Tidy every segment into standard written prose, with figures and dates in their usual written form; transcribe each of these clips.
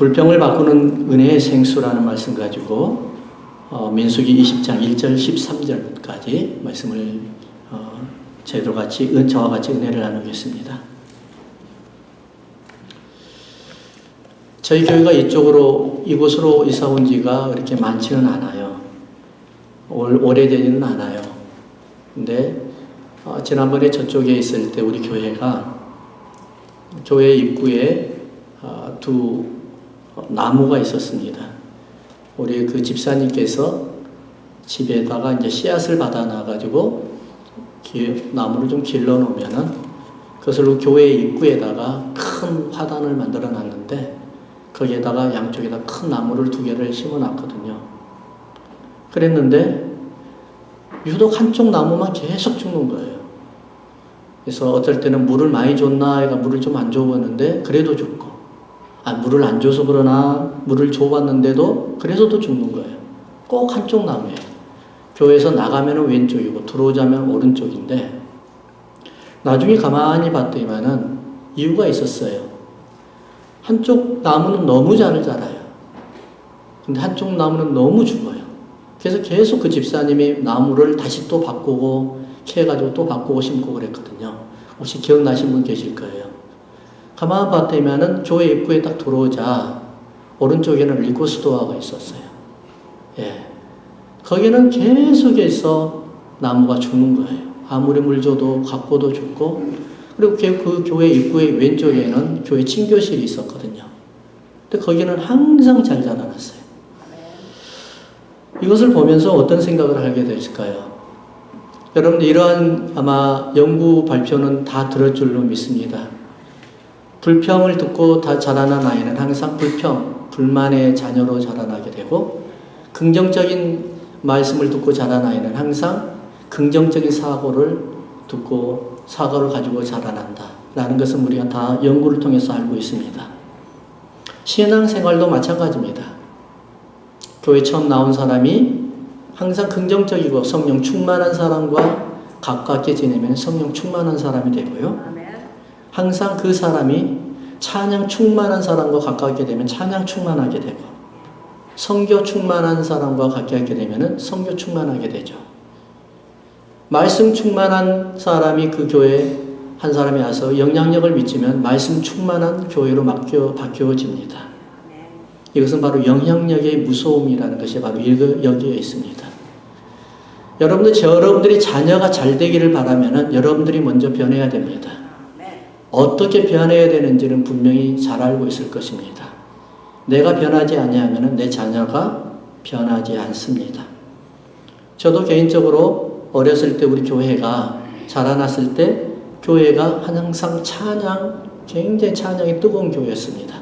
불평을 바꾸는 은혜의 생수라는 말씀 가지고 민수기 20장 1절 13절까지 말씀을 저와 같이 은혜를 나누겠습니다. 저희 교회가 이곳으로 이사 온 지가 그렇게 많지는 않아요. 오래되지는 않아요. 근데 지난번에 저쪽에 있을 때 우리 교회가 교회 입구에 두 나무가 있었습니다. 우리 그 집사님께서 집에다가 이제 씨앗을 받아 놔가지고 나무를 좀 길러 놓으면은 그것을 교회 입구에다가 큰 화단을 만들어 놨는데 거기에다가 양쪽에다 큰 나무를 2개를 심어 놨거든요. 그랬는데 유독 한쪽 나무만 계속 죽는 거예요. 그래서 어쩔 때는 물을 많이 줬나 해가 물을 좀 안 줘봤는데 그래도 죽고, 물을 안 줘서 그러나 물을 줘봤는데도 그래서도 죽는 거예요. 꼭 한쪽 나무예요. 교회에서 나가면 왼쪽이고 들어오자면 오른쪽인데 나중에 가만히 봤더니만은 이유가 있었어요. 한쪽 나무는 너무 잘 자라요. 근데 한쪽 나무는 너무 죽어요. 그래서 계속 그 집사님이 나무를 다시 또 바꾸고 캐가지고 또 바꾸고 심고 그랬거든요. 혹시 기억나신 분 계실 거예요. 가만 봤더니만은 교회 입구에 딱 들어오자 오른쪽에는 리코스도아가 있었어요. 예. 거기는 계속해서 나무가 죽는 거예요. 아무리 물 줘도 가꿔도 죽고, 그리고 그 교회 입구의 왼쪽에는 교회 친교실이 있었거든요. 근데 거기는 항상 잘 자라났어요. 이것을 보면서 어떤 생각을 하게 됐을까요? 여러분들 이러한 아마 연구 발표는 다 들을 줄로 믿습니다. 불평을 듣고 다 자라난 아이는 항상 불만의 자녀로 자라나게 되고, 긍정적인 말씀을 듣고 자란 아이는 항상 긍정적인 사고를 듣고 사고를 가지고 자라난다 라는 것은 우리가 다 연구를 통해서 알고 있습니다. 신앙생활도 마찬가지입니다. 교회 처음 나온 사람이 항상 긍정적이고 성령 충만한 사람과 가깝게 지내면 성령 충만한 사람이 되고요. 항상 그 사람이 찬양 충만한 사람과 가깝게 되면 찬양 충만하게 되고, 성교 충만한 사람과 가깝게 되면 성교 충만하게 되죠. 말씀 충만한 사람이 그 교회에 한 사람이 와서 영향력을 미치면 말씀 충만한 교회로 바뀌어집니다. 이것은 바로 영향력의 무서움이라는 것이 바로 여기에 있습니다. 여러분들이 자녀가 잘 되기를 바라면 여러분들이 먼저 변해야 됩니다. 어떻게 변해야 되는지는 분명히 잘 알고 있을 것입니다. 내가 변하지 아니하면 내 자녀가 변하지 않습니다. 저도 개인적으로 어렸을 때 우리 교회가 자라났을 때 교회가 항상 굉장히 찬양이 뜨거운 교회였습니다.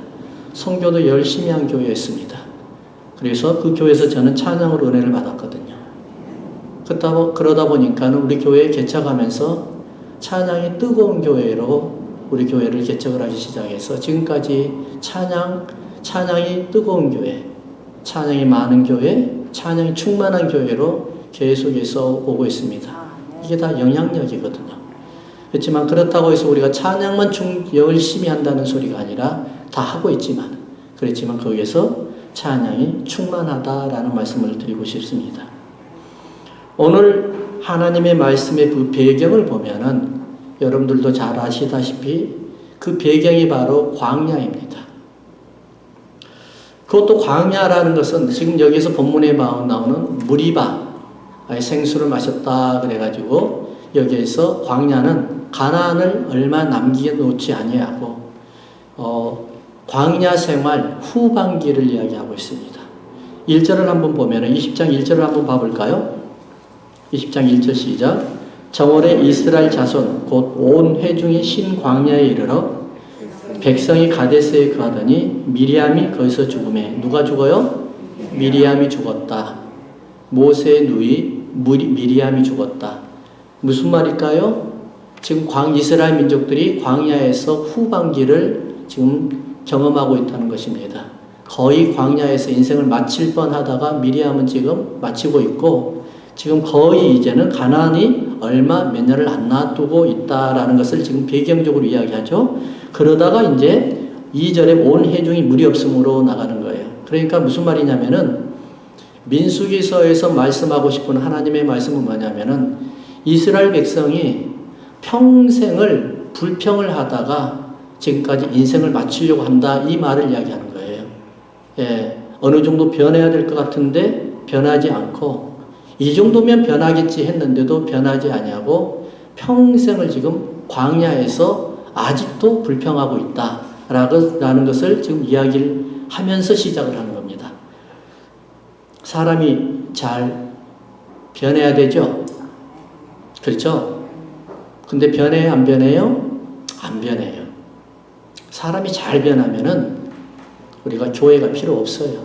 선교도 열심히 한 교회였습니다. 그래서 그 교회에서 저는 찬양으로 은혜를 받았거든요. 그러다 보니까 우리 교회에 개척하면서 찬양이 뜨거운 교회로 우리 교회를 개척을 하기 시작해서 지금까지 찬양이 뜨거운 교회, 찬양이 많은 교회, 찬양이 충만한 교회로 계속해서 오고 있습니다. 이게 다 영향력이거든요. 그렇지만 그렇다고 해서 우리가 찬양만 열심히 한다는 소리가 아니라 다 하고 있지만, 그렇지만 거기에서 찬양이 충만하다라는 말씀을 드리고 싶습니다. 오늘 하나님의 말씀의 그 배경을 보면은 여러분들도 잘 아시다시피 그 배경이 바로 광야입니다. 그것도 광야라는 것은 지금 여기서 본문에 나오는 무리바, 생수를 마셨다 그래가지고 여기에서 광야는 가나안을 얼마 남겨놓지 아니하고 광야 생활 후반기를 이야기하고 있습니다. 1절을 한번 보면 20장 1절을 한번 봐볼까요? 20장 1절 시작. 정월에 이스라엘 자손 곧 온 회중이 신광야에 이르러 백성이 가데스에 거하더니 미리암이 거기서 죽음에. 누가 죽어요? 미리암이 죽었다. 모세의 누이 미리암이 죽었다. 무슨 말일까요? 지금 이스라엘 민족들이 광야에서 후반기를 지금 경험하고 있다는 것입니다. 거의 광야에서 인생을 마칠 뻔하다가 미리암은 지금 마치고 있고, 지금 거의 이제는 가나안이 몇 년을 안 놔두고 있다라는 것을 지금 배경적으로 이야기하죠. 그러다가 이제 2절에 온 회중이 무리 없음으로 나가는 거예요. 그러니까 무슨 말이냐면은 민수기서에서 말씀하고 싶은 하나님의 말씀은 뭐냐면은 이스라엘 백성이 평생을 불평을 하다가 지금까지 인생을 마치려고 한다, 이 말을 이야기하는 거예요. 예, 어느 정도 변해야 될 것 같은데 변하지 않고 이 정도면 변하겠지 했는데도 변하지 아니하고 평생을 지금 광야에서 아직도 불평하고 있다라는 것을 지금 이야기를 하면서 시작을 하는 겁니다. 사람이 잘 변해야 되죠? 그렇죠? 근데 변해요? 안 변해요? 안 변해요. 사람이 잘 변하면은 우리가 교회가 필요 없어요.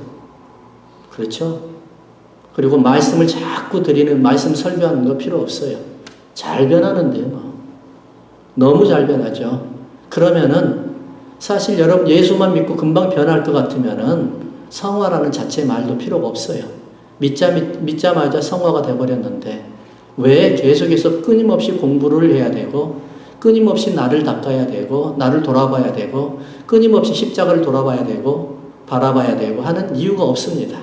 그렇죠? 그리고 말씀을 자꾸 드리는, 말씀 설교하는 거 필요 없어요. 잘 변하는데요, 뭐. 너무 잘 변하죠. 그러면은 사실 여러분 예수만 믿고 금방 변할 것 같으면은 성화라는 자체 말도 필요가 없어요. 믿자마자 성화가 돼버렸는데 왜 계속해서 끊임없이 공부를 해야 되고 끊임없이 나를 닦아야 되고 나를 돌아봐야 되고 끊임없이 십자가를 돌아봐야 되고 바라봐야 되고 하는 이유가 없습니다.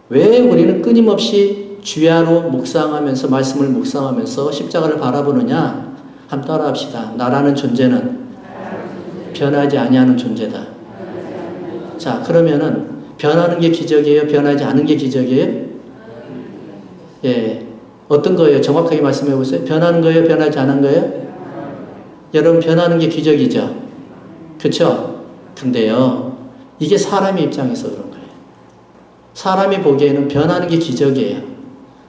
왜 우리는 끊임없이 주야로 묵상하면서 말씀을 묵상하면서 십자가를 바라보느냐? 한번 따라합시다. 나라는 존재는 변하지 아니하는 존재다. 자, 그러면은 변하는 게 기적이에요? 변하지 않은 게 기적이에요? 예, 어떤 거예요? 정확하게 말씀해 보세요. 변하는 거예요? 변하지 않은 거예요? 여러분, 변하는 게 기적이죠? 그렇죠? 근데요, 이게 사람의 입장에서 그런 거예요. 사람이 보기에는 변하는 게 기적이에요.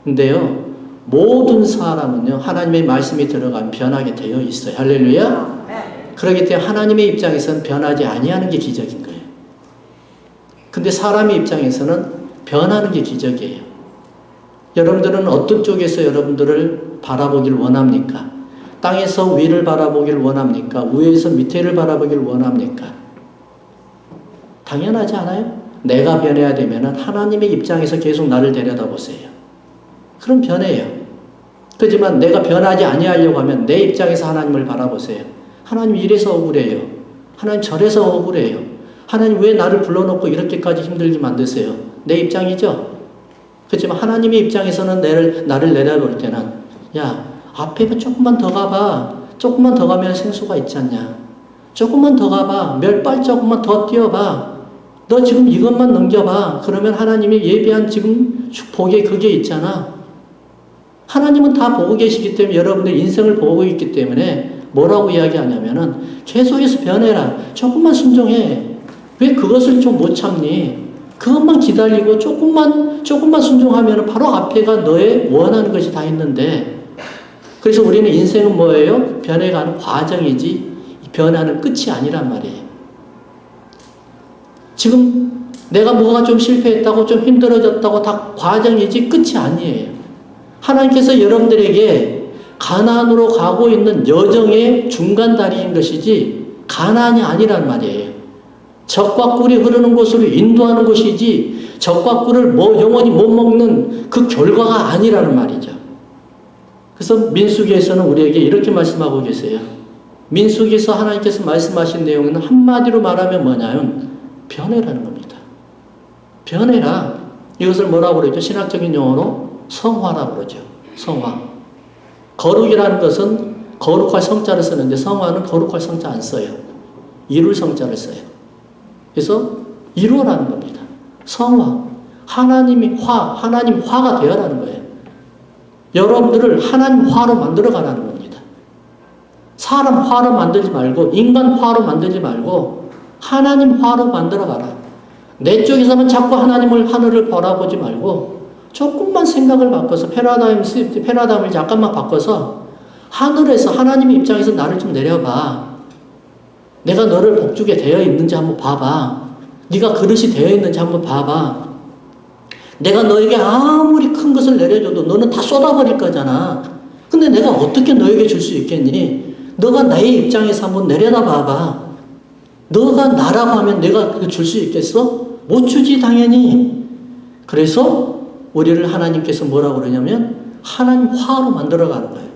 근데요, 모든 사람은요, 하나님의 말씀이 들어가면 변하게 되어 있어요. 할렐루야? 그렇기 때문에 하나님의 입장에서는 변하지 아니하는 게 기적인 거예요. 근데 사람의 입장에서는 변하는 게 기적이에요. 여러분들은 어떤 쪽에서 여러분들을 바라보기를 원합니까? 땅에서 위를 바라보기를 원합니까? 위에서 밑에를 바라보기를 원합니까? 당연하지 않아요? 내가 변해야 되면 하나님의 입장에서 계속 나를 들여다보세요. 그럼 변해요. 그렇지만 내가 변하지 아니하려고 하면 내 입장에서 하나님을 바라보세요. 하나님 이래서 억울해요. 하나님 저래서 억울해요. 하나님 왜 나를 불러놓고 이렇게까지 힘들게 만드세요? 내 입장이죠? 그렇지만 하나님의 입장에서는 나를 내다볼 때는 야, 앞에 조금만 더 가봐. 조금만 더 가면 생수가 있지 않냐. 조금만 더 가봐. 몇 발자국만 더 뛰어봐. 너 지금 이것만 넘겨봐. 그러면 하나님이 예비한 지금 축복에 그게 있잖아. 하나님은 다 보고 계시기 때문에 여러분들 인생을 보고 있기 때문에 뭐라고 이야기하냐면은 계속해서 변해라. 조금만 순종해. 왜 그것을 좀 못 참니? 그것만 기다리고 조금만 순종하면 바로 앞에가 너의 원하는 것이 다 있는데 그래서 우리는 인생은 뭐예요? 변해가는 과정이지 변하는 끝이 아니란 말이에요. 지금 내가 뭐가 좀 실패했다고 좀 힘들어졌다고 다 과정이지 끝이 아니에요. 하나님께서 여러분들에게 가나안으로 가고 있는 여정의 중간다리인 것이지 가나안이 아니란 말이에요. 젖과 꿀이 흐르는 곳으로 인도하는 것이지 젖과 꿀을 영원히 못 먹는 그 결과가 아니라는 말이죠. 그래서 민수기에서는 우리에게 이렇게 말씀하고 계세요. 민수기에서 하나님께서 말씀하신 내용은 한마디로 말하면 뭐냐면 변해라는 겁니다. 변해라. 이것을 뭐라고 그러죠? 신학적인 용어로 성화라고 그러죠. 성화. 거룩이라는 것은 거룩할 성자를 쓰는데 성화는 거룩할 성자 안 써요. 이룰 성자를 써요. 그래서 이루어라는 겁니다. 성화. 하나님 화가 되어라는 거예요. 여러분들을 하나님 화로 만들어가라는 겁니다. 사람 화로 만들지 말고 인간 화로 만들지 말고 하나님 화로 만들어가라. 내 쪽에서만 자꾸 하늘을 바라보지 말고 조금만 생각을 바꿔서 패러다임을 약간만 바꿔서 하늘에서 하나님의 입장에서 나를 좀 내려봐. 내가 너를 복주게 되어 있는지 한번 봐봐. 네가 그릇이 되어 있는지 한번 봐봐. 내가 너에게 아무리 큰 것을 내려줘도 너는 다 쏟아버릴 거잖아. 근데 내가 어떻게 너에게 줄 수 있겠니? 너가 나의 입장에서 한번 내려다 봐봐. 너가 나라고 하면 내가 줄 수 있겠어? 못 주지 당연히. 그래서 우리를 하나님께서 뭐라고 그러냐면 하나님 화로 만들어가는 거예요.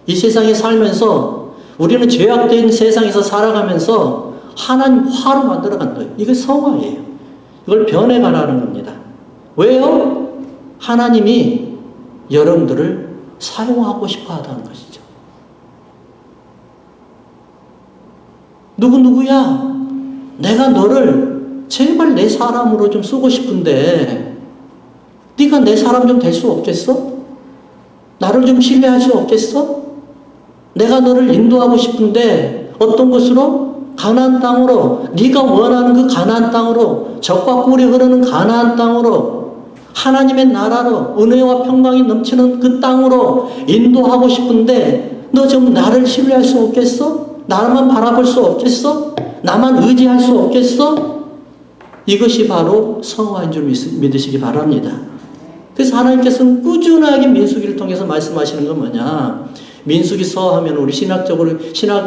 이 세상에 살면서 우리는 죄악된 세상에서 살아가면서 하나님 화로 만들어간 거예요. 이게 성화예요. 이걸 변해가라는 겁니다. 왜요? 하나님이 여러분들을 사용하고 싶어 하다는 것이죠. 누구야? 내가 너를 제발 내 사람으로 좀 쓰고 싶은데 네가 내 사람 좀 될 수 없겠어? 나를 좀 신뢰할 수 없겠어? 내가 너를 인도하고 싶은데 어떤 곳으로? 가나안 땅으로, 네가 원하는 그 가나안 땅으로, 젖과 꿀이 흐르는 가나안 땅으로, 하나님의 나라로, 은혜와 평강이 넘치는 그 땅으로 인도하고 싶은데 너 좀 나를 신뢰할 수 없겠어? 나만 바라볼 수 없겠어? 나만 의지할 수 없겠어? 이것이 바로 성화인 줄 믿으시기 바랍니다. 그래서 하나님께서는 꾸준하게 민수기를 통해서 말씀하시는 건 뭐냐? 민수기서 하면 우리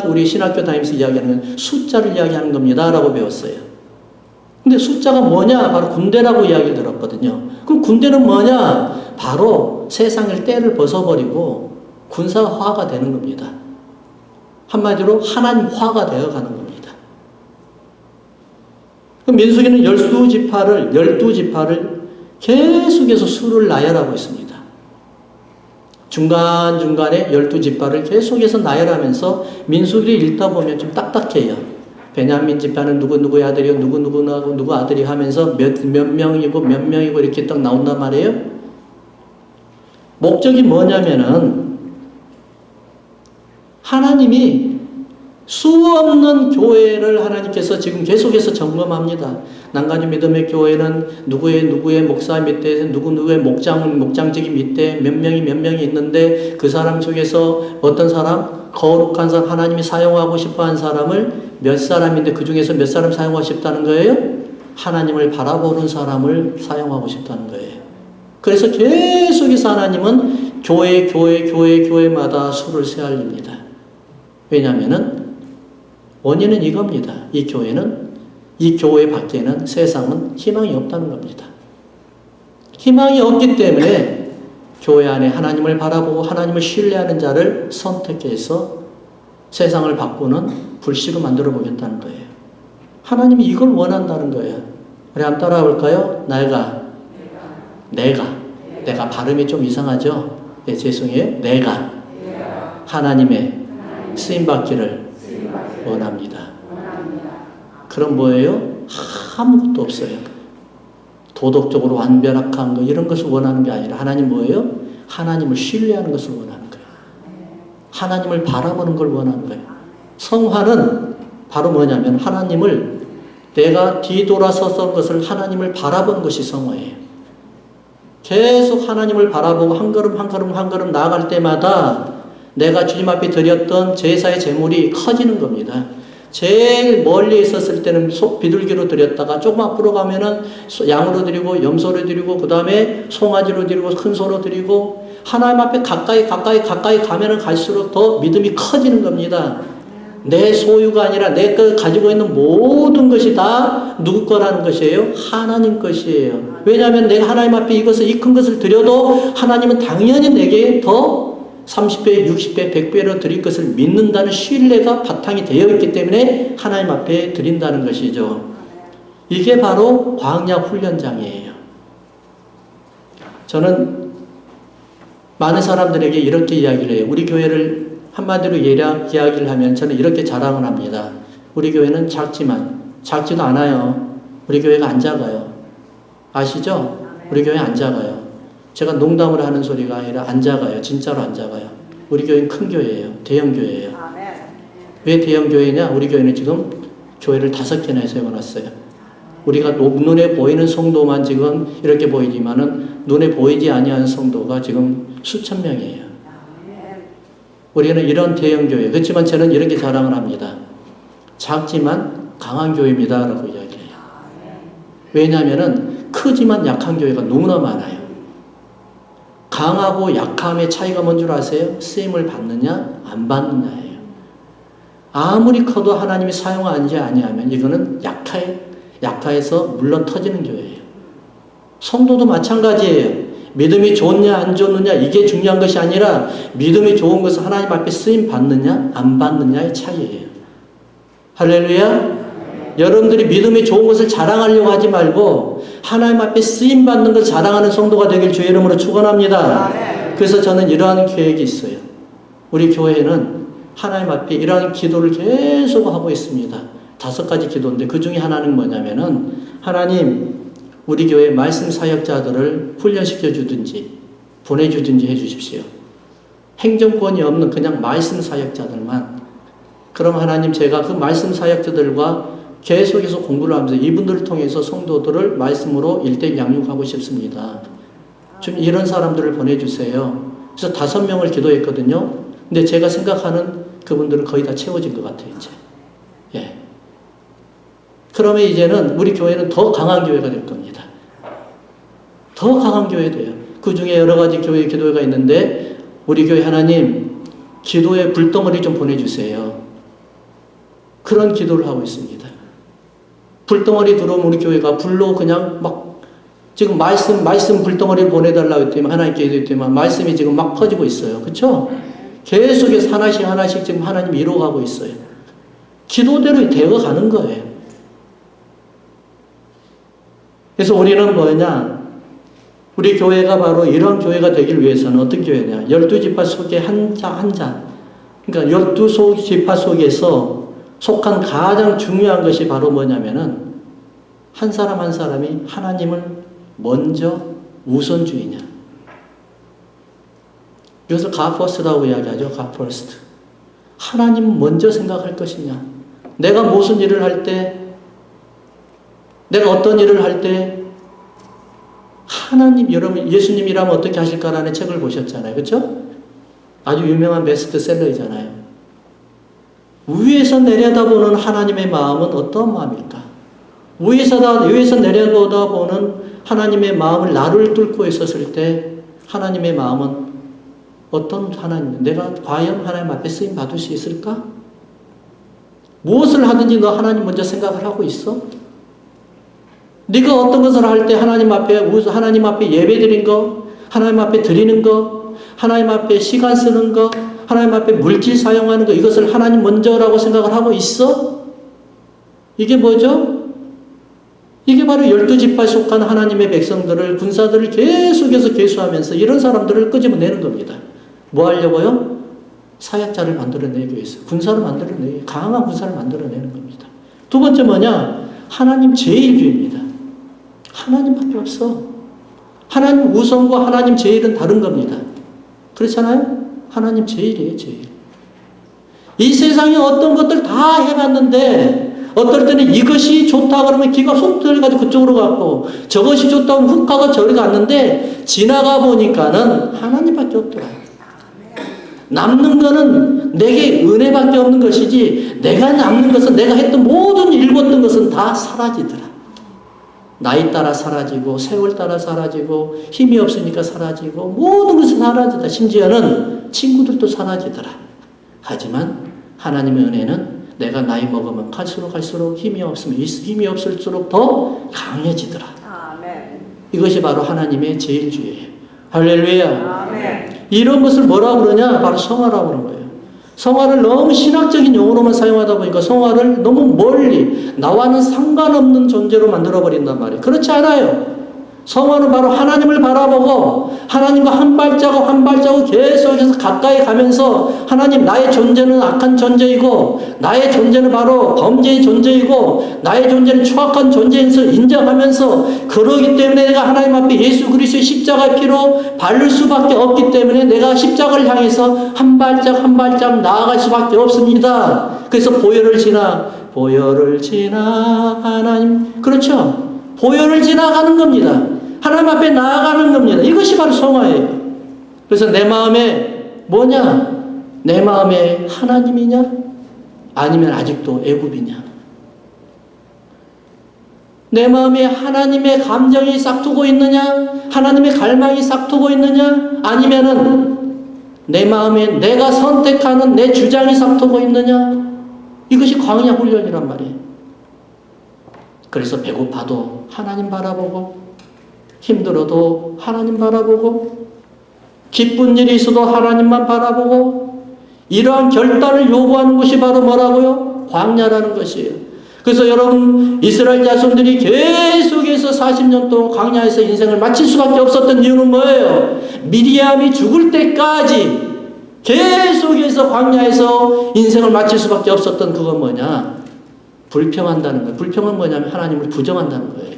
우리 신학교 다니면서 이야기하는 건 숫자를 이야기하는 겁니다. 라고 배웠어요. 근데 숫자가 뭐냐? 바로 군대라고 이야기를 들었거든요. 그럼 군대는 뭐냐? 바로 세상의 때를 벗어버리고 군사화가 되는 겁니다. 한마디로 하나님화가 되어가는 겁니다. 그럼 민수기는 12지파를 계속해서 수를 나열하고 있습니다. 중간중간에 12지파를 계속해서 나열하면서 민수기를 읽다 보면 좀 딱딱해요. 베냐민 지파는 누구의 아들이요, 누구 아들이 하면서 몇 명이고 이렇게 딱 나온단 말이에요. 목적이 뭐냐면은 하나님이 수없는 교회를 하나님께서 지금 계속해서 점검합니다. 난가지 믿음의 교회는 누구의 목사 밑에 누구의 목장직이 밑에 몇 명이 있는데 그 사람 속에서 어떤 사람 거룩한 사람 하나님이 사용하고 싶어한 사람을 몇 사람인데 그 중에서 몇 사람 사용하고 싶다는 거예요? 하나님을 바라보는 사람을 사용하고 싶다는 거예요. 그래서 계속해서 하나님은 교회마다 수를 세알립니다. 왜냐하면은 원인은 이겁니다. 이 교회 밖에는 세상은 희망이 없다는 겁니다. 희망이 없기 때문에 교회 안에 하나님을 바라보고 하나님을 신뢰하는 자를 선택해서 세상을 바꾸는 불씨로 만들어 보겠다는 거예요. 하나님이 이걸 원한다는 거예요. 우리 한번 따라가 볼까요? 내가 발음이 좀 이상하죠? 네, 죄송해요. 내가 하나님의 쓰임받기를 원합니다. 그럼 뭐예요? 아무것도 없어요. 도덕적으로 완벽한 거 이런 것을 원하는 게 아니라 하나님 뭐예요? 하나님을 신뢰하는 것을 원하는 거예요. 하나님을 바라보는 걸 원하는 거예요. 성화는 바로 뭐냐면 하나님을 내가 뒤돌아서서 것을 하나님을 바라보는 것이 성화예요. 계속 하나님을 바라보고 한 걸음 나아갈 때마다 내가 주님 앞에 드렸던 제사의 제물이 커지는 겁니다. 제일 멀리 있었을 때는 비둘기로 드렸다가 조금 앞으로 가면은 양으로 드리고 염소로 드리고 그 다음에 송아지로 드리고 큰 소로 드리고 하나님 앞에 가까이 가면은 갈수록 더 믿음이 커지는 겁니다. 내 소유가 아니라 내가 가지고 있는 모든 것이 다 누구 거라는 것이에요? 하나님 것이에요. 왜냐하면 내가 하나님 앞에 이 큰 것을 드려도 하나님은 당연히 내게 더 30배, 60배, 100배로 드릴 것을 믿는다는 신뢰가 바탕이 되어 있기 때문에 하나님 앞에 드린다는 것이죠. 이게 바로 광야 훈련장이에요. 저는 많은 사람들에게 이렇게 이야기를 해요. 우리 교회를 한마디로 이야기를 하면 저는 이렇게 자랑을 합니다. 우리 교회는 작지도 않아요. 우리 교회가 안 작아요. 아시죠? 우리 교회 안 작아요. 제가 농담으로 하는 소리가 아니라 안 작아요. 진짜로 안 작아요. 우리 교회는 큰 교회예요. 대형 교회예요. 왜 대형 교회냐? 우리 교회는 지금 교회를 5개나 세워놨어요. 우리가 눈에 보이는 성도만 지금 이렇게 보이지만은 눈에 보이지 아니하는 성도가 지금 수천 명이에요. 우리는 이런 대형 교회. 그렇지만 저는 이렇게 자랑을 합니다. 작지만 강한 교회입니다. 라고 이야기해요. 왜냐하면은 크지만 약한 교회가 너무나 많아요. 강하고 약함의 차이가 뭔 줄 아세요? 쓰임을 받느냐 안 받느냐예요. 아무리 커도 하나님이 사용하지 아니하면 이거는 약해서 물러 터지는 교회예요. 성도도 마찬가지예요. 믿음이 좋냐 안 좋느냐 이게 중요한 것이 아니라 믿음이 좋은 것은 하나님 앞에 쓰임 받느냐 안 받느냐의 차이예요. 할렐루야. 여러분들이 믿음이 좋은 것을 자랑하려고 하지 말고 하나님 앞에 쓰임받는 걸 자랑하는 성도가 되길 주의 이름으로 축원합니다. 그래서 저는 이러한 계획이 있어요. 우리 교회는 하나님 앞에 이러한 기도를 계속 하고 있습니다. 5가지 기도인데 그 중에 하나는 뭐냐면은 하나님 우리 교회 말씀 사역자들을 훈련시켜 주든지 보내주든지 해주십시오. 행정권이 없는 그냥 말씀 사역자들만. 그럼 하나님 제가 그 말씀 사역자들과 계속해서 공부를 하면서 이분들을 통해서 성도들을 말씀으로 1:1 양육하고 싶습니다. 좀 이런 사람들을 보내주세요. 그래서 5명을 기도했거든요. 근데 제가 생각하는 그분들은 거의 다 채워진 것 같아요, 이제. 예. 그러면 이제는 우리 교회는 더 강한 교회가 될 겁니다. 더 강한 교회 돼요. 그 중에 여러 가지 교회 기도회가 있는데 우리 교회 하나님 기도의 불덩어리 좀 보내주세요. 그런 기도를 하고 있습니다. 불덩어리 들어오면 우리 교회가 불로 그냥 막 지금 말씀 불덩어리 보내달라고 했더니 하나님께 얘기했더니 말씀이 지금 막 퍼지고 있어요. 그렇죠? 계속해서 하나씩 지금 하나님 이루어가고 있어요. 기도대로 되어가는 거예요. 그래서 우리는 뭐냐? 우리 교회가 바로 이런 교회가 되길 위해서는 어떤 교회냐? 12지파 속에 한 자. 그러니까 12지파 속에서 속한 가장 중요한 것이 바로 뭐냐면은 한 사람 한 사람이 하나님을 먼저 우선주의냐. 이것을 God first라고 이야기하죠. God first. 하나님 먼저 생각할 것이냐. 내가 무슨 일을 할 때, 내가 어떤 일을 할 때 하나님, 여러분 예수님이라면 어떻게 하실까라는 책을 보셨잖아요. 그렇죠? 아주 유명한 베스트셀러이잖아요. 위에서 내려다보는 하나님의 마음은 어떤 마음일까? 위에서 내려다보는 하나님의 마음을 나를 뚫고 있었을 때 하나님의 마음은 어떤 하나님, 내가 과연 하나님 앞에 쓰임 받을 수 있을까? 무엇을 하든지 너 하나님 먼저 생각을 하고 있어? 네가 어떤 것을 할 때 하나님 앞에 예배 드린 거, 하나님 앞에 드리는 거, 하나님 앞에 시간 쓰는 거, 하나님 앞에 물질 사용하는 거, 이것을 하나님 먼저라고 생각을 하고 있어? 이게 뭐죠? 이게 바로 12지파에 속한 하나님의 백성들을, 군사들을 계속해서 계수하면서 이런 사람들을 끄집어내는 겁니다. 뭐 하려고요? 사역자를 만들어내기 위해서. 군사를 강한 군사를 만들어내는 겁니다. 두 번째 뭐냐? 하나님 제일주의입니다. 하나님밖에 없어. 하나님 우선과 하나님 제일은 다른 겁니다. 그렇잖아요? 하나님 제일이에요, 제일. 이 세상에 어떤 것들 다 해봤는데 어떨 때는 이것이 좋다 그러면 기가 훅 들어가지고 그쪽으로 갔고 저것이 좋다 하면 훅 가가 저리 갔는데 지나가 보니까는 하나님밖에 없더라. 남는 거는 내게 은혜밖에 없는 것이지 내가 남는 것은 내가 했던 모든 일궜던 것은 다 사라지더라. 나이 따라 사라지고 세월 따라 사라지고 힘이 없으니까 사라지고 모든 것이 사라지다. 심지어는 친구들도 사라지더라. 하지만 하나님의 은혜는 내가 나이 먹으면 갈수록 힘이 없을수록 더 강해지더라. 아멘. 이것이 바로 하나님의 제일주의예요. 할렐루야. 아멘. 이런 것을 뭐라고 그러냐? 바로 성화라고 그러는 거예요. 성화를 너무 신학적인 용어로만 사용하다 보니까 성화를 너무 멀리 나와는 상관없는 존재로 만들어버린단 말이에요. 그렇지 않아요. 성화는 바로 하나님을 바라보고 하나님과 한 발자국 계속해서 가까이 가면서 하나님 나의 존재는 악한 존재이고 나의 존재는 바로 범죄의 존재이고 나의 존재는 추악한 존재에서 인정하면서 그러기 때문에 내가 하나님 앞에 예수 그리스도의 십자가의 피로 바를 수밖에 없기 때문에 내가 십자가를 향해서 한 발짝 나아갈 수밖에 없습니다. 그래서 보혈을 지나 하나님, 그렇죠? 보혈을 지나가는 겁니다. 하나님 앞에 나아가는 겁니다. 이것이 바로 성화예요. 그래서 내 마음에 뭐냐? 내 마음에 하나님이냐? 아니면 아직도 애굽이냐? 내 마음에 하나님의 감정이 싹트고 있느냐? 하나님의 갈망이 싹트고 있느냐? 아니면은 내 마음에 내가 선택하는 내 주장이 싹트고 있느냐? 이것이 광야 훈련이란 말이에요. 그래서 배고파도 하나님 바라보고 힘들어도 하나님 바라보고 기쁜 일이 있어도 하나님만 바라보고 이러한 결단을 요구하는 것이 바로 뭐라고요? 광야라는 것이에요. 그래서 여러분, 이스라엘 자손들이 계속해서 40년 동안 광야에서 인생을 마칠 수밖에 없었던 이유는 뭐예요? 미리암이 죽을 때까지 계속해서 광야에서 인생을 마칠 수밖에 없었던 그건 뭐냐? 불평한다는 거예요. 불평은 뭐냐면 하나님을 부정한다는 거예요.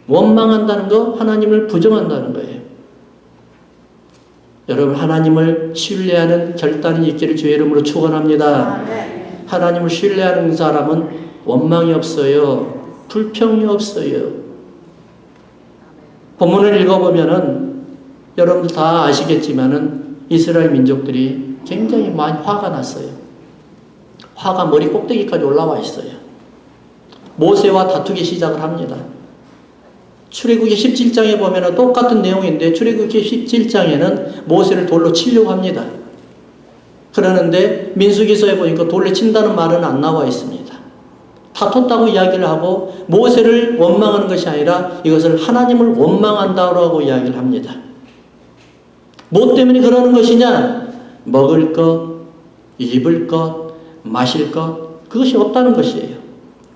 원망한다는 거, 하나님을 부정한다는 거예요. 여러분, 하나님을 신뢰하는 결단이 있기를 주의 이름으로 축원합니다. 하나님을 신뢰하는 사람은 원망이 없어요. 불평이 없어요. 본문을 읽어보면은 여러분들 다 아시겠지만은 이스라엘 민족들이 굉장히 많이 화가 났어요. 화가 머리 꼭대기까지 올라와 있어요. 모세와 다투기 시작을 합니다. 출애굽기 17장에 보면은 똑같은 내용인데 출애굽기 17장에는 모세를 돌로 치려고 합니다. 그러는데 민수기서에 보니까 돌로 친다는 말은 안 나와 있습니다. 다퉜다고 이야기를 하고 모세를 원망하는 것이 아니라 이것을 하나님을 원망한다고 이야기를 합니다. 뭐 때문에 그러는 것이냐? 먹을 것, 입을 것, 마실 것, 그것이 없다는 것이에요.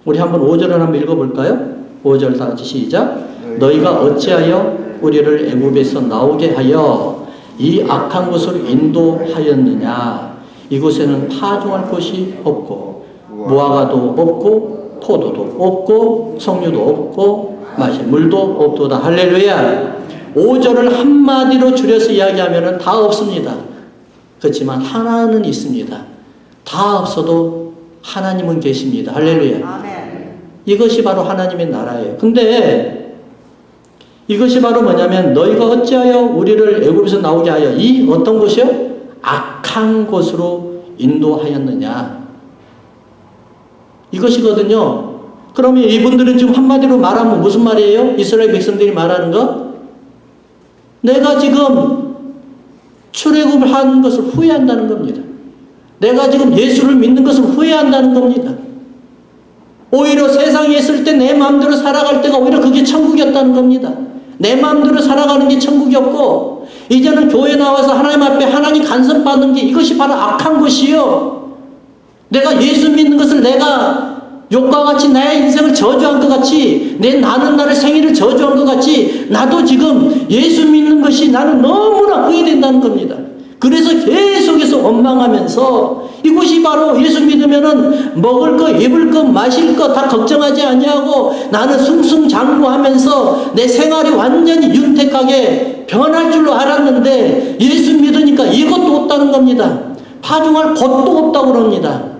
우리 한번 5절을 한번 읽어볼까요? 5절 다 같이 시작. 너희가 어찌하여 우리를 애굽에서 나오게 하여 이 악한 곳으로 인도하였느냐? 이곳에는 파종할 곳이 없고 무화과도 없고 포도도 없고 석류도 없고 마실 물도 없도다. 할렐루야. 5절을 한마디로 줄여서 이야기하면 다 없습니다. 그렇지만 하나는 있습니다. 다 없어도 하나님은 계십니다. 할렐루야. 아멘. 이것이 바로 하나님의 나라예요. 근데 이것이 바로 뭐냐면 너희가 어찌하여 우리를 애굽에서 나오게 하여 이 어떤 곳이요? 악한 곳으로 인도하였느냐. 이것이거든요. 그러면 이분들은 지금 한마디로 말하면 무슨 말이에요? 이스라엘 백성들이 말하는 거? 내가 지금 출애굽을 한 것을 후회한다는 겁니다. 내가 지금 예수를 믿는 것을 후회한다는 겁니다. 오히려 세상에 있을 때 내 마음대로 살아갈 때가 오히려 그게 천국이었다는 겁니다. 내 마음대로 살아가는 게 천국이었고 이제는 교회 나와서 하나님 앞에 하나님 간섭받는 게 이것이 바로 악한 것이요. 내가 예수 믿는 것을 내가 욕과 같이 나의 인생을 저주한 것 같이 내 나는 나를 생일을 저주한 것 같이 나도 지금 예수 믿는 것이 나는 너무나 후회된다는 겁니다. 그래서 계속해서 원망하면서 이것이 바로 예수 믿으면은 먹을 거, 입을 거, 마실 거 다 걱정하지 아니하고 나는 승승장구하면서 내 생활이 완전히 윤택하게 변할 줄로 알았는데 예수 믿으니까 이것도 없다는 겁니다. 파종할 것도 없다고 그럽니다.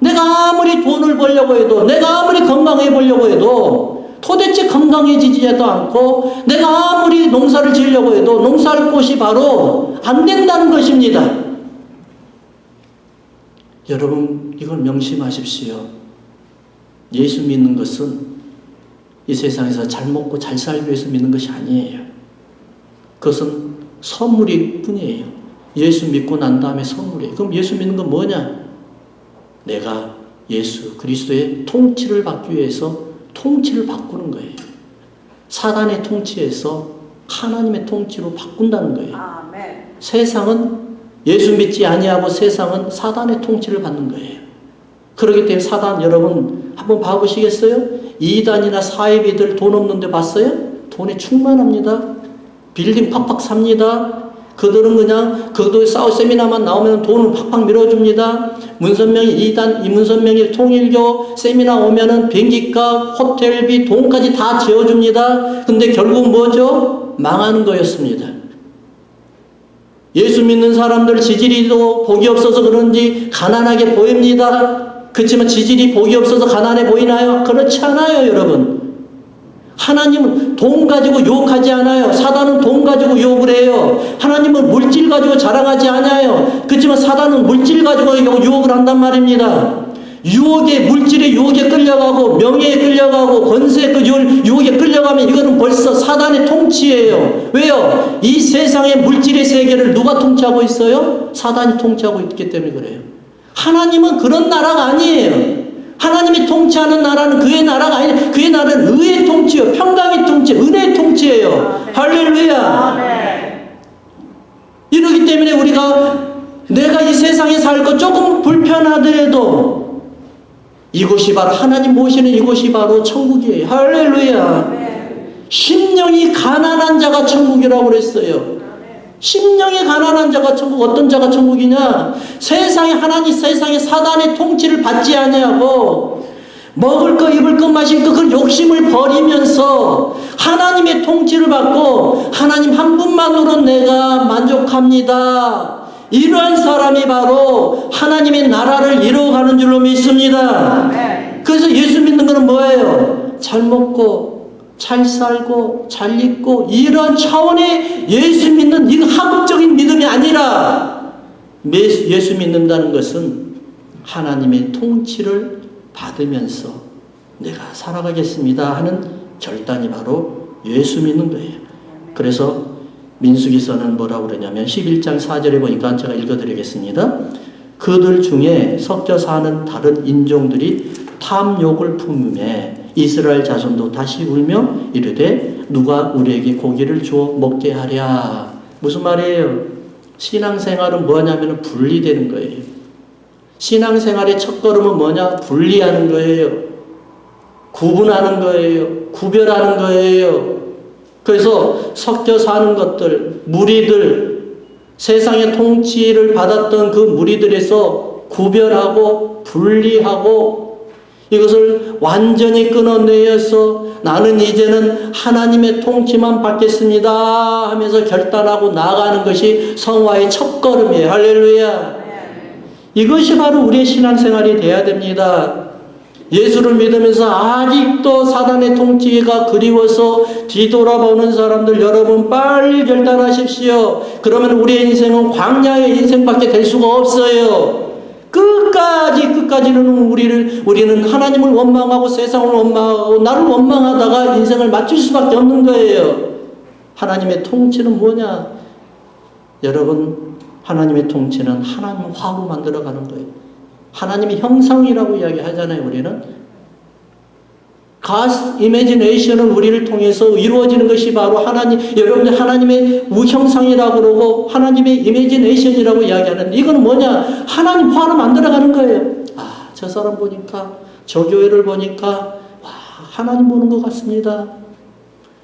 내가 아무리 돈을 벌려고 해도 내가 아무리 건강해 보려고 해도 도대체 건강해지지도 않고 내가 아무리 농사를 지으려고 해도 농사할 곳이 바로 안 된다는 것입니다. 여러분 이걸 명심하십시오. 예수 믿는 것은 이 세상에서 잘 먹고 잘 살기 위해서 믿는 것이 아니에요. 그것은 선물일 뿐이에요. 예수 믿고 난 다음에 선물이에요. 그럼 예수 믿는 건 뭐냐? 내가 예수 그리스도의 통치를 받기 위해서 통치를 바꾸는 거예요. 사단의 통치에서 하나님의 통치로 바꾼다는 거예요. 아멘. 세상은 예수 믿지 아니하고 세상은 사단의 통치를 받는 거예요. 그렇기 때문에 사단 여러분 한번 봐보시겠어요? 이단이나 사이비들 돈 없는데 봤어요? 돈에 충만합니다. 빌딩 팍팍 삽니다. 그들은 그냥 그들 싸우 세미나만 나오면 돈을 팍팍 밀어줍니다. 문선명이 이단, 이문선명이 통일교 세미나 오면은 비행기값, 호텔비, 돈까지 다 지어줍니다. 근데 결국 뭐죠? 망하는 거였습니다. 예수 믿는 사람들 지질이도 복이 없어서 그런지 가난하게 보입니다. 그렇지만 지질이 복이 없어서 가난해 보이나요? 그렇지 않아요, 여러분. 하나님은 돈 가지고 유혹하지 않아요. 사단은 돈 가지고 유혹을 해요. 하나님은 물질 가지고 자랑하지 않아요. 그렇지만 사단은 물질 가지고 유혹을 한단 말입니다. 유혹에, 물질의 유혹에 끌려가고 명예에 끌려가고 권세의 그 유혹에 끌려가면 이거는 벌써 사단의 통치예요. 왜요? 이 세상의 물질의 세계를 누가 통치하고 있어요? 사단이 통치하고 있기 때문에 그래요. 하나님은 그런 나라가 아니에요. 하나님이 통치하는 나라는 그의 나라가 아니에요. 그의 나라는 의의 통치예요. 평강의 통치, 은혜의 통치예요. 할렐루야. 이러기 때문에 우리가 내가 이 세상에 살고 조금 불편하더라도 이곳이 바로 하나님 모시는 이곳이 바로 천국이에요. 할렐루야. 심령이 가난한 자가 천국이라고 그랬어요. 심령이 가난한 자가 천국. 어떤 자가 천국이냐? 세상에 사단의 통치를 받지 아니하고 먹을 거 입을 거 마실 거 그 욕심을 버리면서 하나님의 통치를 받고 하나님 한 분만으로 내가 만족합니다. 이러한 사람이 바로 하나님의 나라를 이루어가는 줄로 믿습니다. 그래서 예수 믿는 것은 뭐예요? 잘 먹고 잘 살고 잘 입고 이런 차원의 예수 믿는 이거 하급적인 믿음이 아니라 예수 믿는다는 것은 하나님의 통치를 받으면서 내가 살아가겠습니다 하는 결단이 바로 예수 믿는 거예요. 그래서 민수기서는 뭐라고 그러냐면 11장 4절에 보니까 제가 읽어드리겠습니다. 그들 중에 섞여 사는 다른 인종들이 탐욕을 품음에 이스라엘 자손도 다시 울며 이르되 누가 우리에게 고기를 주어 먹게 하랴. 무슨 말이에요? 신앙생활은 뭐냐면 분리되는 거예요. 신앙생활의 첫걸음은 뭐냐? 분리하는 거예요. 구분하는 거예요. 구별하는 거예요. 그래서 섞여 사는 것들, 무리들, 세상의 통치를 받았던 그 무리들에서 구별하고 분리하고 이것을 완전히 끊어내어서 나는 이제는 하나님의 통치만 받겠습니다 하면서 결단하고 나아가는 것이 성화의 첫걸음이에요. 할렐루야. 이것이 바로 우리의 신앙생활이 돼야 됩니다. 예수를 믿으면서 아직도 사단의 통치가 그리워서 뒤돌아보는 사람들 여러분 빨리 결단하십시오. 그러면 우리의 인생은 광야의 인생밖에 될 수가 없어요. 끝까지는 우리는 하나님을 원망하고 세상을 원망하고 나를 원망하다가 인생을 마칠 수밖에 없는 거예요. 하나님의 통치는 뭐냐? 여러분, 하나님의 통치는 하나님 화로 만들어가는 거예요. 하나님의 형상이라고 이야기하잖아요. 우리는 God's imagination은 우리를 통해서 이루어지는 것이 바로 여러분들 하나님의 우형상이라고 그러고 하나님의 imagination이라고 이야기하는데 이건 뭐냐? 하나님 화로 만들어가는 거예요. 아, 저 사람 보니까 저 교회를 보니까 와, 하나님 보는 것 같습니다.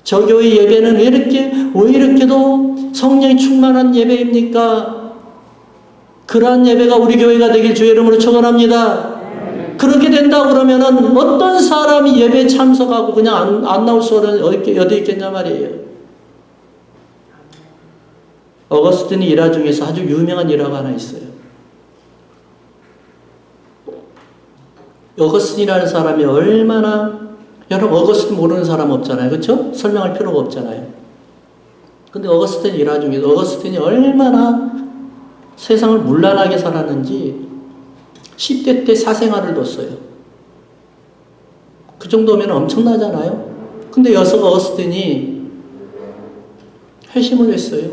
저 교회 예배는 왜 이렇게도 성령이 충만한 예배입니까? 그러한 예배가 우리 교회가 되길 주의 이름으로 축원합니다. 그렇게 된다 그러면은 어떤 사람이 예배에 참석하고 그냥 안 나올 수 없는 어디 있겠냐 말이에요. 어거스틴이 일화 중에서 아주 유명한 일화가 하나 있어요. 어거스틴이라는 사람이 여러분 어거스틴 모르는 사람 없잖아요. 그렇죠? 설명할 필요가 없잖아요. 근데 어거스틴 일화 중에서 어거스틴이 얼마나 세상을 문란하게 살았는지 10대 때 사생활을 뒀어요. 그 정도면 엄청나잖아요. 근데 어거스틴이 회심을 했어요.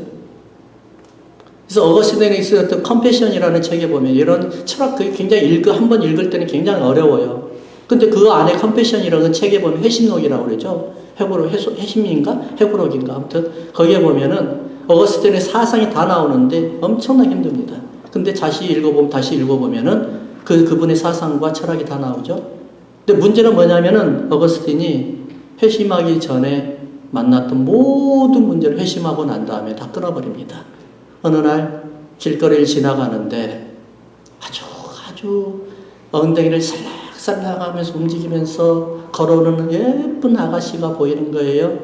그래서 어거스틴이 쓰였던 컴패션이라는 책에 보면 이런 철학이 굉장히 한번 읽을 때는 굉장히 어려워요. 근데 그 안에 컴패션이라는 책에 보면 회심록이라고 그러죠. 회심인가? 회고록인가? 아무튼 거기에 보면은 어거스틴의 사상이 다 나오는데 엄청나게 힘듭니다. 근데 다시 읽어보면은 그분의 사상과 철학이 다 나오죠. 근데 문제는 뭐냐면은 어거스틴이 회심하기 전에 만났던 모든 문제를 회심하고 난 다음에 다 끊어버립니다. 어느 날 길거리를 지나가는데 아주 엉덩이를 살랑살랑하면서 움직이면서 걸어오는 예쁜 아가씨가 보이는 거예요.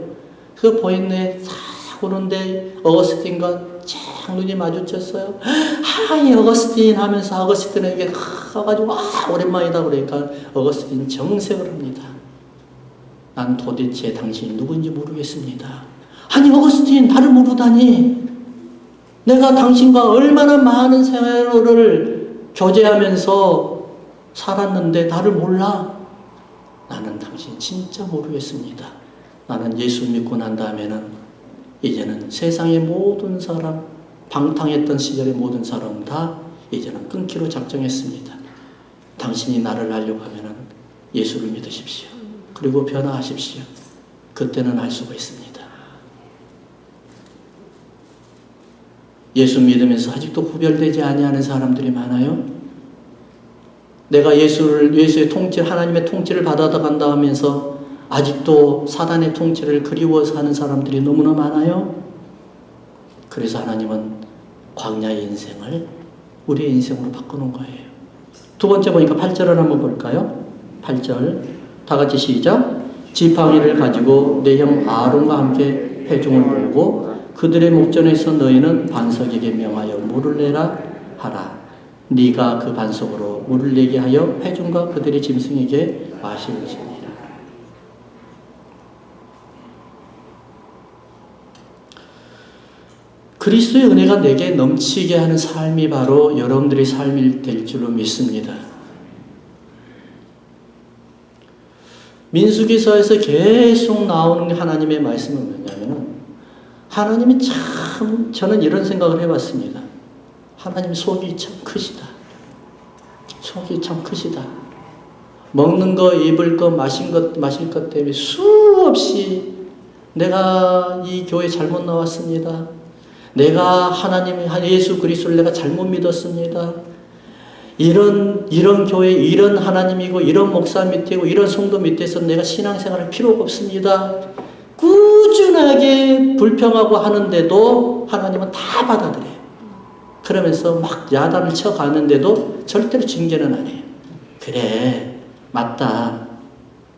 그 보이네 싹 오는데 어거스틴과 쫙 눈이 마주쳤어요. 하이 어거스틴 하면서 어거스틴에게 가가지고 오랜만이다 그러니까 어거스틴 정색을 합니다. 난 도대체 당신이 누군지 모르겠습니다. 아니 어거스틴 나를 모르다니. 내가 당신과 얼마나 많은 세월을 교제하면서 살았는데 나를 몰라? 나는 당신 진짜 모르겠습니다. 나는 예수 믿고 난 다음에는 이제는 세상의 모든 사람, 방탕했던 시절의 모든 사람 다 이제는 끊기로 작정했습니다. 당신이 나를 알려고 하면은 예수를 믿으십시오. 그리고 변화하십시오. 그때는 알 수가 있습니다. 예수 믿으면서 아직도 구별되지 아니하는 사람들이 많아요. 내가 예수의 통치, 하나님의 통치를 받아간다 하면서 아직도 사단의 통치를 그리워서 하는 사람들이 너무나 많아요. 그래서 하나님은 광야의 인생을 우리의 인생으로 바꾸는 거예요. 두 번째 보니까 8절을 한번 볼까요? 8절 다 같이 시작. 지팡이를 가지고 내 형 아론과 함께 회중을 모으고 그들의 목전에서 너희는 반석에게 명하여 물을 내라 하라. 네가 그 반석으로 물을 내게 하여 회중과 그들의 짐승에게 마실지니라. 그리스도의 은혜가 내게 넘치게 하는 삶이 바로 여러분들의 삶이 될 줄로 믿습니다. 민수기서에서 계속 나오는 하나님의 말씀은 뭐냐면 하나님이 참, 저는 이런 생각을 해봤습니다. 하나님 속이 참 크시다. 속이 참 크시다. 먹는 거, 입을 거, 마실 것 때문에 수없이 내가 이 교회 잘못 나왔습니다. 내가 예수 그리스도를 내가 잘못 믿었습니다. 이런 교회, 이런 하나님이고, 이런 목사 밑이고, 이런 성도 밑에서 내가 신앙생활할 필요가 없습니다. 꾸준하게 불평하고 하는데도 하나님은 다 받아들여요. 그러면서 막 야단을 쳐가는데도 절대로 징계는 안 해요. 그래, 맞다.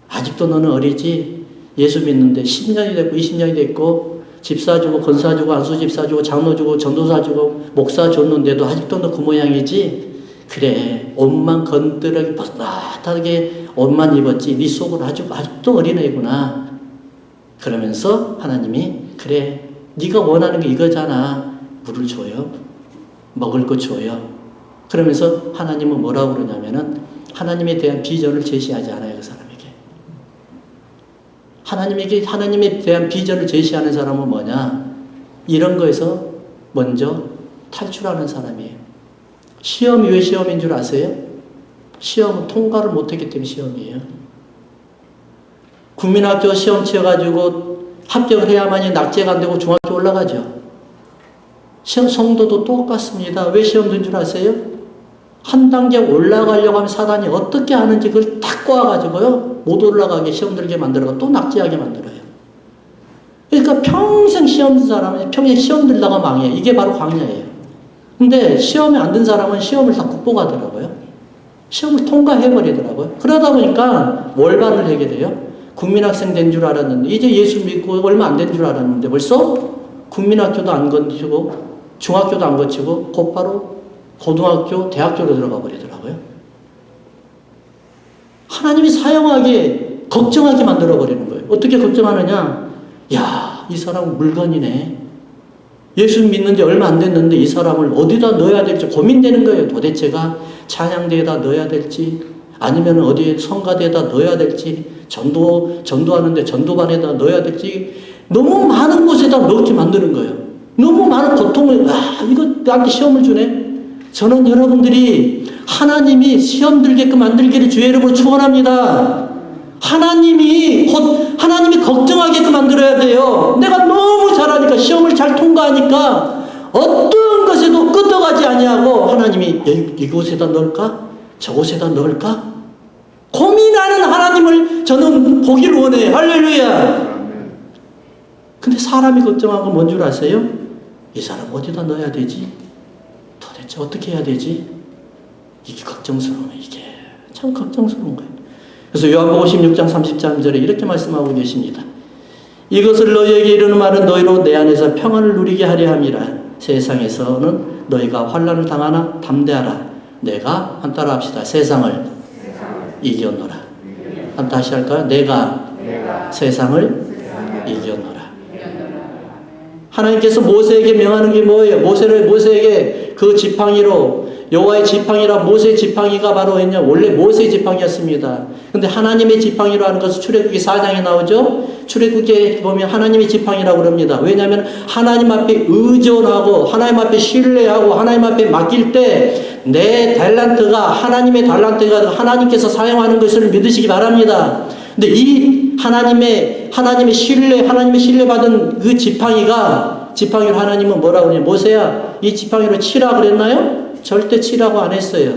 아직도 너는 어리지? 예수 믿는데 10년이 됐고 20년이 됐고 집사 주고 권사 주고 안수 집사 주고 장로 주고 전도사 주고 목사 줬는데도 아직도 너 그 모양이지? 그래, 옷만 건드르게 뻣뻣하게 옷만 입었지 네 속은 아직도 어린애구나. 그러면서 하나님이 그래, 네가 원하는 게 이거잖아. 물을 줘요. 먹을 거 줘요. 그러면서 하나님은 뭐라고 그러냐면은 하나님에 대한 비전을 제시하지 않아요. 그 사람에게. 하나님에 대한 비전을 제시하는 사람은 뭐냐? 이런 거에서 먼저 탈출하는 사람이에요. 시험이 왜 시험인 줄 아세요? 시험은 통과를 못했기 때문에 시험이에요. 국민학교 시험 치어가지고 합격을 해야만이 낙제가 안 되고 중학교 올라가죠. 시험 성도도 똑같습니다. 왜 시험 든 줄 아세요? 한 단계 올라가려고 하면 사단이 어떻게 하는지 그걸 딱 꼬아가지고요. 못 올라가게 시험 들게 만들어가 또 낙제하게 만들어요. 그러니까 평생 시험 든 사람은 평생 시험 들다가 망해요. 이게 바로 광야예요. 근데 시험에 안 든 사람은 시험을 다 극복하더라고요. 시험을 통과해버리더라고요. 그러다 보니까 월반을 하게 돼요. 국민학생 된 줄 알았는데 이제 예수 믿고 얼마 안 된 줄 알았는데 벌써 국민학교도 안 거치고 중학교도 안 거치고 곧바로 고등학교, 대학교로 들어가 버리더라고요. 하나님이 사용하게, 걱정하게 만들어버리는 거예요. 어떻게 걱정하느냐? 야, 이 사람은 물건이네. 예수 믿는 지 얼마 안 됐는데 이 사람을 어디다 넣어야 될지 고민되는 거예요. 도대체가 찬양대에다 넣어야 될지 아니면 어디에 성가대에다 넣어야 될지 전도하는데 전도반에다 넣어야 될지 너무 많은 곳에다 넣게 만드는 거예요. 너무 많은 고통을, 이거 나한테 시험을 주네. 저는 여러분들이 하나님이 시험 들게끔 만들기를 주의 이름으로 축원합니다. 하나님이 걱정하게끔 만들어야 돼요. 내가 너무 잘하니까 시험을 잘 통과하니까 어떤 것에도 끄떡하지 아니하고 하나님이 이곳에다 넣을까? 저곳에다 넣을까? 고민하는 하나님을 저는 보기를 원해요. 할렐루야. 근데 사람이 걱정한 건 뭔 줄 아세요? 이 사람 어디다 넣어야 되지? 도대체 어떻게 해야 되지? 이게 걱정스러워요. 이게 참 걱정스러운 거예요. 그래서 요한복음 16장 33절에 이렇게 말씀하고 계십니다. 이것을 너희에게 이르는 말은 너희로 내 안에서 평안을 누리게 하려 함이라. 세상에서는 너희가 환난을 당하나 담대하라. 내가 한 따라 합시다. 세상을 이겼노라. 한 다시 할까요? 내가 세상을 이겼노라. 하나님께서 모세에게 명하는 게 뭐예요? 모세에게 그 지팡이로 여호와의 지팡이라 모세의 지팡이가 바로 했냐? 원래 모세의 지팡이였습니다. 근데 하나님의 지팡이로 하는 것은 출애굽기 4장에 나오죠? 출애굽기에 보면 하나님의 지팡이라고 그럽니다. 왜냐하면 하나님 앞에 의존하고 하나님 앞에 신뢰하고 하나님 앞에 맡길 때 내 달란트가 하나님의 달란트가 하나님께서 사용하는 것을 믿으시기 바랍니다. 근데 이 하나님의 신뢰받은 그 지팡이를 하나님은 뭐라고 그러냐? 모세야, 이 지팡이로 치라 그랬나요? 절대 치라고 안 했어요.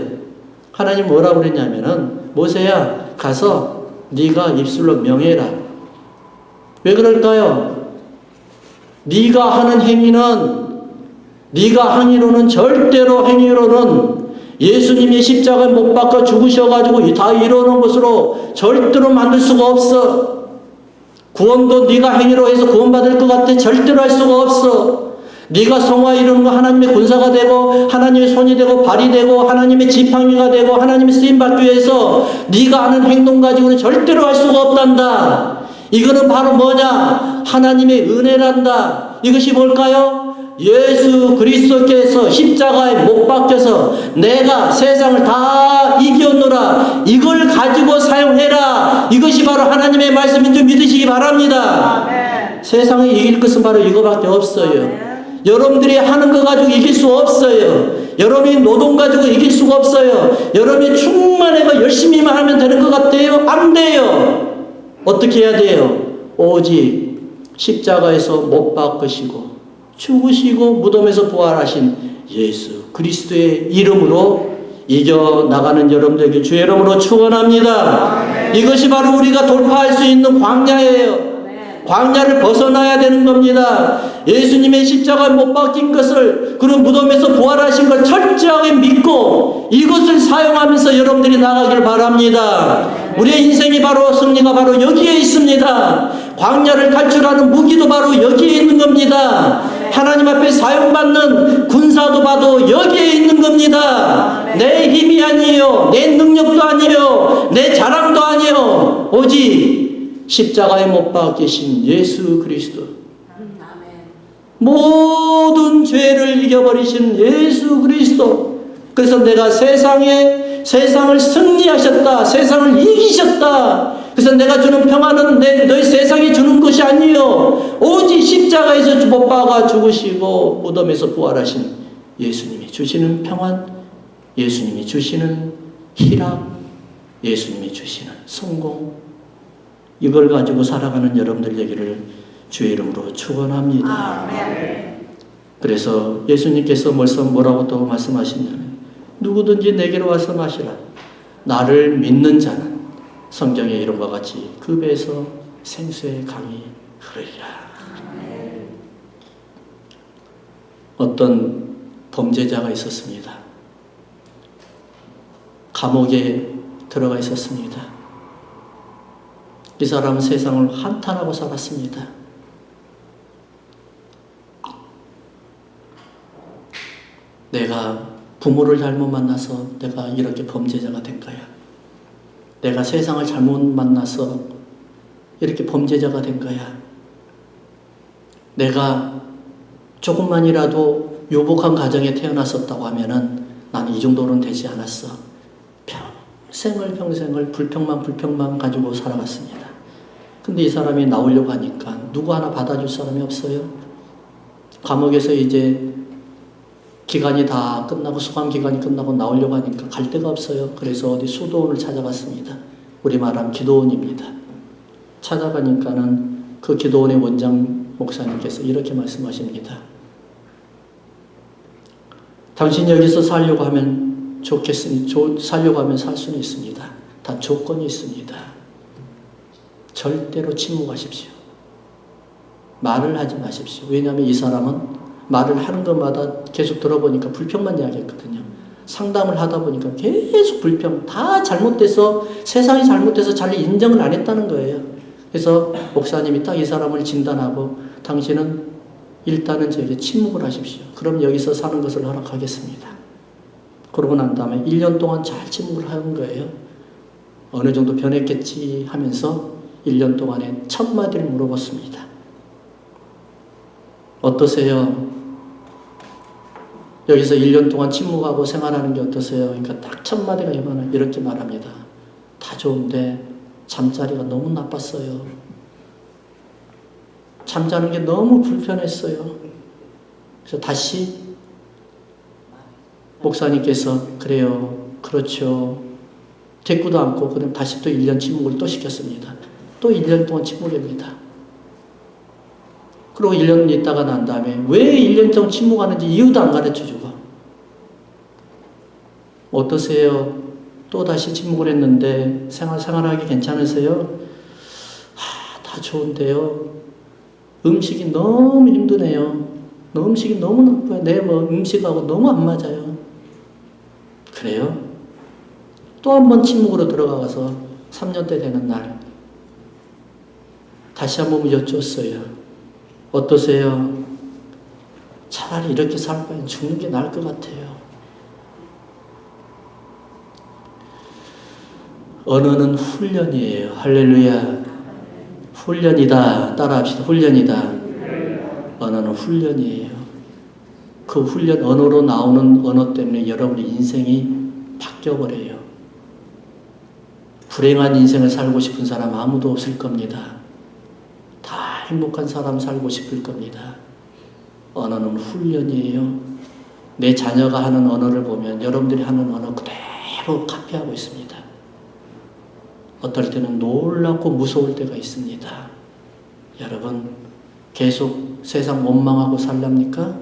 하나님 뭐라고 그랬냐면은 모세야 가서 네가 입술로 명해라. 왜 그럴까요? 네가 하는 행위는 네가 행위로는 예수님이 십자가에 못 박아 죽으셔가지고 다 이루어놓은 것으로 절대로 만들 수가 없어. 구원도 네가 행위로 해서 구원받을 것 같아? 절대로 할 수가 없어. 네가 성화 이루는 거 하나님의 군사가 되고 하나님의 손이 되고 발이 되고 하나님의 지팡이가 되고 하나님의 쓰임받기 위해서 네가 하는 행동 가지고는 절대로 할 수가 없단다. 이거는 바로 뭐냐? 하나님의 은혜란다. 이것이 뭘까요? 예수 그리스도께서 십자가에 못 박혀서 내가 세상을 다 이겼노라. 이걸 가지고 사용해라. 이것이 바로 하나님의 말씀인 줄 믿으시기 바랍니다. 아멘. 세상에 이길 것은 바로 이거밖에 없어요. 아멘. 여러분들이 하는 거 가지고 이길 수 없어요. 여러분이 노동 가지고 이길 수가 없어요. 여러분이 충만해서 열심히만 하면 되는 것 같아요? 안 돼요. 어떻게 해야 돼요? 오직 십자가에서 못 박으시고 죽으시고 무덤에서 부활하신 예수 그리스도의 이름으로 이겨나가는 여러분들에게 주의 이름으로 축원합니다. 아멘. 이것이 바로 우리가 돌파할 수 있는 광야예요. 아멘. 광야를 벗어나야 되는 겁니다. 예수님의 십자가에 못 박힌 것을 그리고 무덤에서 부활하신 걸 철저하게 믿고 이것을 사용하면서 여러분들이 나가길 바랍니다. 아멘. 우리의 인생이 바로 승리가 바로 여기에 있습니다. 광야를 탈출하는 무기도 바로 여기에 있는 겁니다. 하나님 앞에 사용받는 군사도 봐도 여기에 있는 겁니다. 내 힘이 아니에요. 내 능력도 아니에요. 내 자랑도 아니에요. 오직 십자가에 못 박히신 예수 그리스도. 모든 죄를 이겨버리신 예수 그리스도. 그래서 내가 세상을 승리하셨다. 세상을 이기셨다. 그래서 내가 주는 평안은 너희 세상이 주는 것이 아니요 오직 십자가에서 못 박아 죽으시고 무덤에서 부활하신 예수님이 주시는 평안, 예수님이 주시는 희락, 예수님이 주시는 성공, 이걸 가지고 살아가는 여러분들 얘기를 주의 이름으로 축원합니다. 그래서 예수님께서 뭐라고 또 말씀하시냐면 누구든지 내게로 와서 마시라. 나를 믿는 자는 성경에 이름과 같이 그 배에서 생수의 강이 흐르리라. 어떤 범죄자가 있었습니다. 감옥에 들어가 있었습니다. 이 사람은 세상을 한탄하고 살았습니다. 내가 부모를 잘못 만나서 내가 이렇게 범죄자가 된 거야. 내가 세상을 잘못 만나서 이렇게 범죄자가 된 거야. 내가 조금만이라도 유복한 가정에 태어났었다고 하면은 나는 이 정도는 되지 않았어. 평생을 불평만 가지고 살아갔습니다. 근데 이 사람이 나오려고 하니까 누구 하나 받아줄 사람이 없어요. 감옥에서 이제 기간이 다 끝나고 수감 기간이 끝나고 나오려고 하니까 갈 데가 없어요. 그래서 어디 수도원을 찾아갔습니다. 우리 말하면 기도원입니다. 찾아가니까는 그 기도원의 원장 목사님께서 이렇게 말씀하십니다. 당신 여기서 살려고 하면 살려고 하면 살 수는 있습니다. 다 조건이 있습니다. 절대로 침묵하십시오. 말을 하지 마십시오. 왜냐하면 이 사람은 말을 하는 것마다 계속 들어보니까 불평만 이야기했거든요. 상담을 하다 보니까 계속 불평, 다 잘못돼서 세상이 잘못돼서 잘 인정을 안 했다는 거예요. 그래서 목사님이 딱 이 사람을 진단하고 당신은 일단은 저에게 침묵을 하십시오. 그럼 여기서 사는 것을 허락하겠습니다. 그러고 난 다음에 1년 동안 잘 침묵을 하는 거예요. 어느 정도 변했겠지 하면서 1년 동안에 1000마디를 물어봤습니다. 어떠세요? 여기서 1년 동안 침묵하고 생활하는 게 어떠세요? 그러니까 딱 1000마디가 이렇게 말합니다. 다 좋은데 잠자리가 너무 나빴어요. 잠자는 게 너무 불편했어요. 그래서 다시 목사님께서 그래요. 그렇죠. 대꾸도 않고 그럼 다시 또 1년 침묵을 또 시켰습니다. 또 1년 동안 침묵입니다. 그리고 1년 있다가 난 다음에 왜 1년 동안 침묵하는지 이유도 안 가르쳐주고 어떠세요? 또 다시 침묵을 했는데 생활하기 괜찮으세요? 다 좋은데요. 음식이 너무 힘드네요. 음식이 너무 나빠요. 내 음식하고 너무 안 맞아요. 그래요? 또 한 번 침묵으로 들어가서 3년째 되는 날 다시 한 번 여쭈었어요. 어떠세요? 차라리 이렇게 살 바엔 죽는 게 나을 것 같아요. 언어는 훈련이에요. 할렐루야. 훈련이다. 따라합시다. 훈련이다. 언어는 훈련이에요. 그 훈련, 언어로 나오는 언어 때문에 여러분의 인생이 바뀌어버려요. 불행한 인생을 살고 싶은 사람 아무도 없을 겁니다. 다 행복한 사람 살고 싶을 겁니다. 언어는 훈련이에요. 내 자녀가 하는 언어를 보면 여러분들이 하는 언어 그대로 카피하고 있습니다. 어떨 때는 놀랍고 무서울 때가 있습니다. 여러분, 계속 세상 원망하고 살랍니까?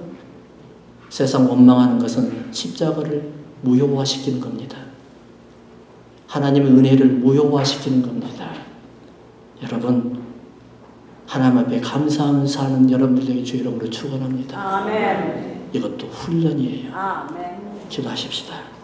세상 원망하는 것은 십자가를 무효화시키는 겁니다. 하나님의 은혜를 무효화시키는 겁니다. 여러분, 하나님 앞에 감사하는 사는 여러분들에게 주 이름으로 축원합니다. 아멘. 이것도 훈련이에요. 아멘. 기도하십시다.